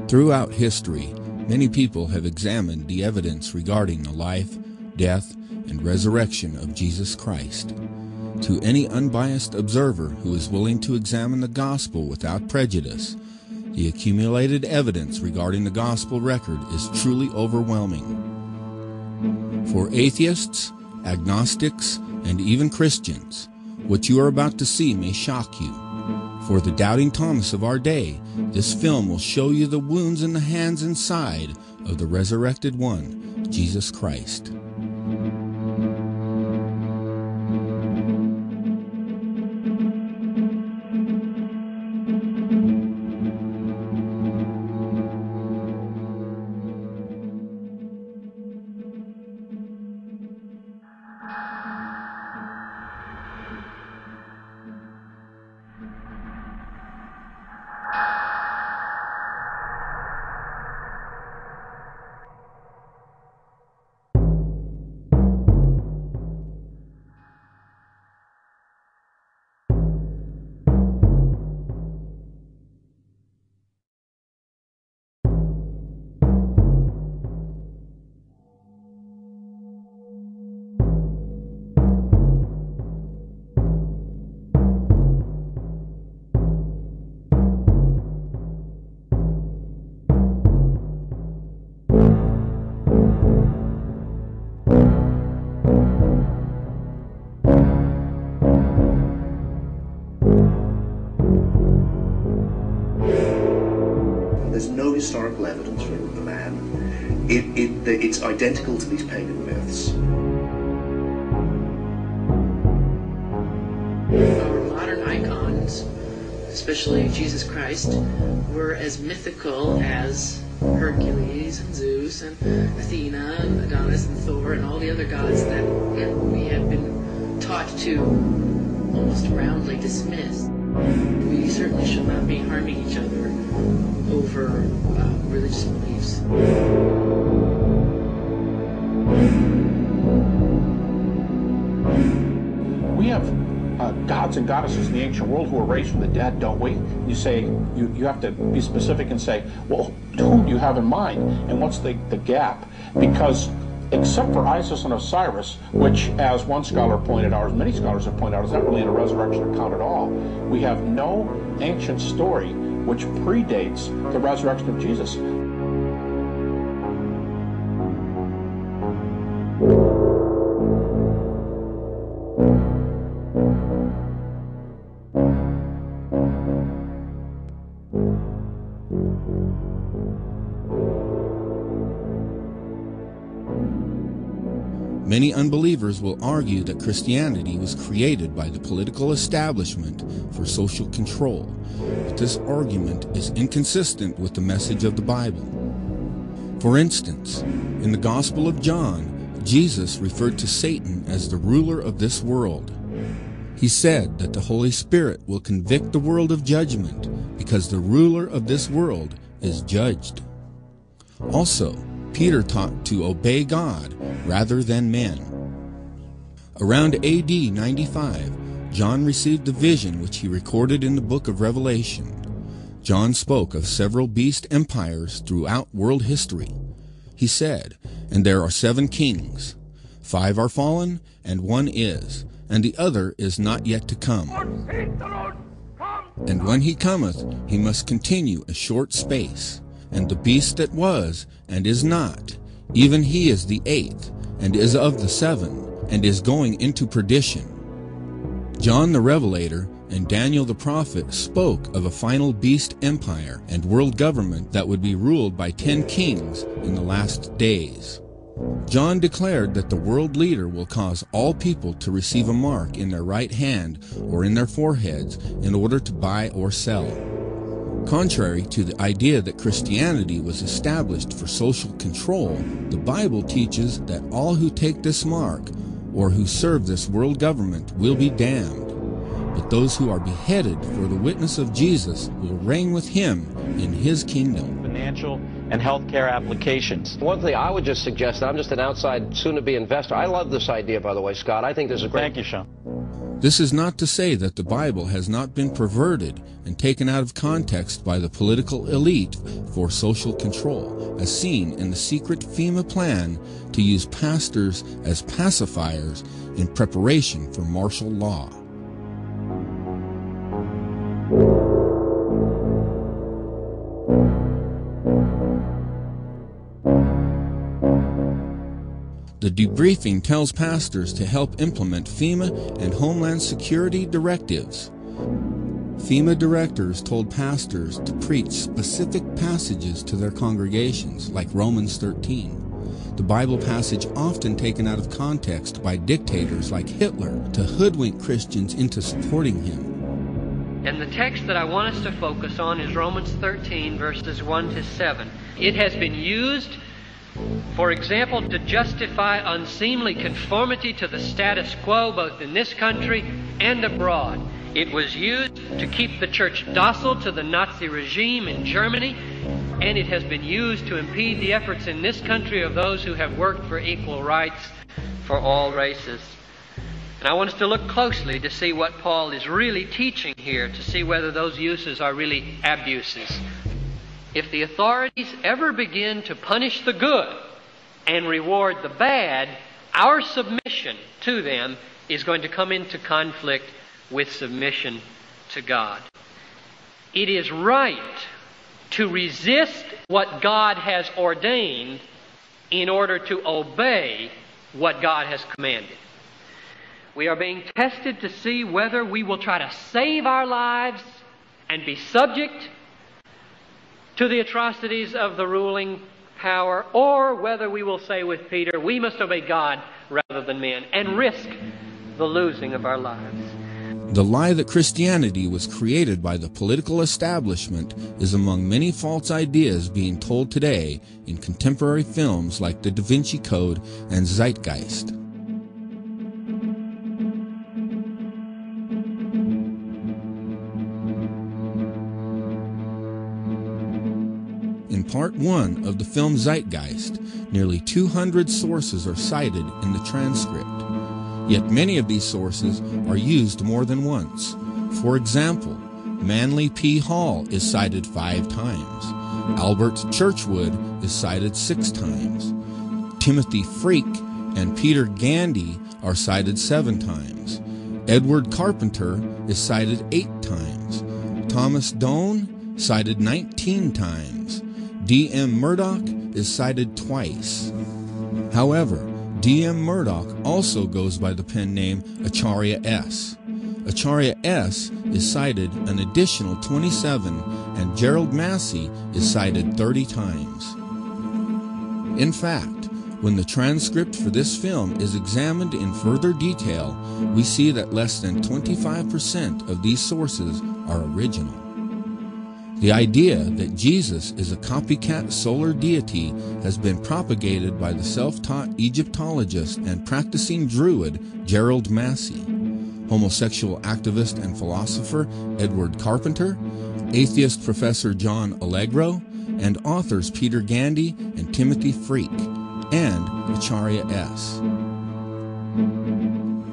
Throughout history, many people have examined the evidence regarding the life, death, and resurrection of Jesus Christ. To any unbiased observer who is willing to examine the gospel without prejudice, the accumulated evidence regarding the gospel record is truly overwhelming. For atheists, agnostics, and even Christians, what you are about to see may shock you. For the doubting Thomas of our day, this film will show you the wounds in the hands and side of the resurrected one, Jesus Christ. There's no historical evidence for the man. It's identical to these pagan myths. Our modern icons, especially Jesus Christ, were as mythical as Hercules and Zeus and Athena and Adonis and Thor and all the other gods that we have been taught to almost roundly dismiss. We certainly should not be harming each other over religious beliefs. We have gods and goddesses in the ancient world who were raised from the dead, don't we? You say, you have to be specific and say, well, who do you have in mind? And what's the gap? Because except for Isis and Osiris, which, as one scholar pointed out, as many scholars have pointed out, is not really in a resurrection account at all, we have no ancient story which predates the resurrection of Jesus. Many unbelievers will argue that Christianity was created by the political establishment for social control, but this argument is inconsistent with the message of the Bible. For instance, in the Gospel of John, Jesus referred to Satan as the ruler of this world. He said that the Holy Spirit will convict the world of judgment because the ruler of this world is judged. Also, Peter taught to obey God rather than men. Around AD 95, John received a vision which he recorded in the book of Revelation. John spoke of several beast empires throughout world history. He said, "And there are 7 kings. 5 are fallen, and 1 is, and the other is not yet to come. And when he cometh, he must continue a short space. And the beast that was, and is not, even he is the 8th, and is of the 7, and is going into perdition." John the Revelator and Daniel the prophet spoke of a final beast empire and world government that would be ruled by 10 kings in the last days. John declared that the world leader will cause all people to receive a mark in their right hand or in their foreheads in order to buy or sell. Contrary to the idea that Christianity was established for social control, the Bible teaches that all who take this mark or who serve this world government will be damned. But those who are beheaded for the witness of Jesus will reign with him in his kingdom. Financial and healthcare applications. One thing I would just suggest, I'm just an outside, soon-to-be investor. I love this idea, by the way, Scott. I think this is great. Thank you, Sean. This is not to say that the Bible has not been perverted and taken out of context by the political elite for social control, as seen in the secret FEMA plan to use pastors as pacifiers in preparation for martial law. The debriefing tells pastors to help implement FEMA and Homeland Security directives. FEMA directors told pastors to preach specific passages to their congregations, like Romans 13. The Bible passage often taken out of context by dictators like Hitler to hoodwink Christians into supporting him. And the text that I want us to focus on is Romans 13, verses 1 to 7. It has been used, for example, to justify unseemly conformity to the status quo both in this country and abroad. It was used to keep the church docile to the Nazi regime in Germany, and it has been used to impede the efforts in this country of those who have worked for equal rights for all races. And I want us to look closely to see what Paul is really teaching here, to see whether those uses are really abuses. If the authorities ever begin to punish the good and reward the bad, our submission to them is going to come into conflict with submission to God. It is right to resist what God has ordained in order to obey what God has commanded. We are being tested to see whether we will try to save our lives and be subject to the atrocities of the ruling power, or whether we will say with Peter, we must obey God rather than men, and risk the losing of our lives. The lie that Christianity was created by the political establishment is among many false ideas being told today in contemporary films like The Da Vinci Code and Zeitgeist. In Part 1 of the film Zeitgeist, nearly 200 sources are cited in the transcript. Yet many of these sources are used more than once. For example, Manly P. Hall is cited 5 times. Albert Churchwood is cited 6 times. Timothy Freak and Peter Gandy are cited 7 times. Edward Carpenter is cited 8 times. Thomas Doane cited 19 times. D.M. Murdoch is cited twice. However, D.M. Murdoch also goes by the pen name Acharya S. Acharya S. is cited an additional 27, and Gerald Massey is cited 30 times. In fact, when the transcript for this film is examined in further detail, we see that less than 25% of these sources are original. The idea that Jesus is a copycat solar deity has been propagated by the self-taught Egyptologist and practicing Druid Gerald Massey, homosexual activist and philosopher Edward Carpenter, atheist Professor John Allegro, and authors Peter Gandy and Timothy Freak, and Acharya S.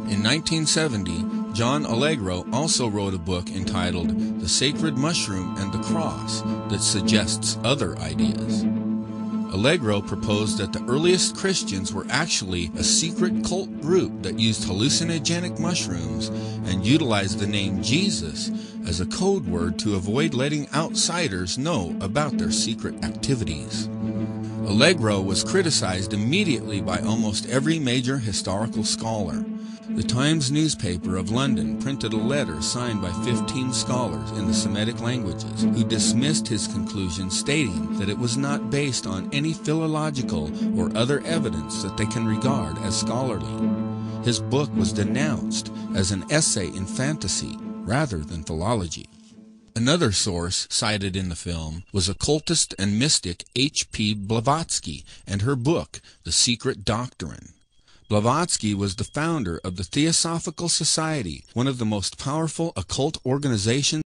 In 1970, John Allegro also wrote a book entitled The Sacred Mushroom and the Cross that suggests other ideas. Allegro proposed that the earliest Christians were actually a secret cult group that used hallucinogenic mushrooms and utilized the name Jesus as a code word to avoid letting outsiders know about their secret activities. Allegro was criticized immediately by almost every major historical scholar. The Times newspaper of London printed a letter signed by 15 scholars in the Semitic languages who dismissed his conclusion, stating that it was not based on any philological or other evidence that they can regard as scholarly. His book was denounced as an essay in fantasy rather than philology. Another source cited in the film was occultist and mystic H.P. Blavatsky and her book, The Secret Doctrine. Blavatsky was the founder of the Theosophical Society, one of the most powerful occult organizations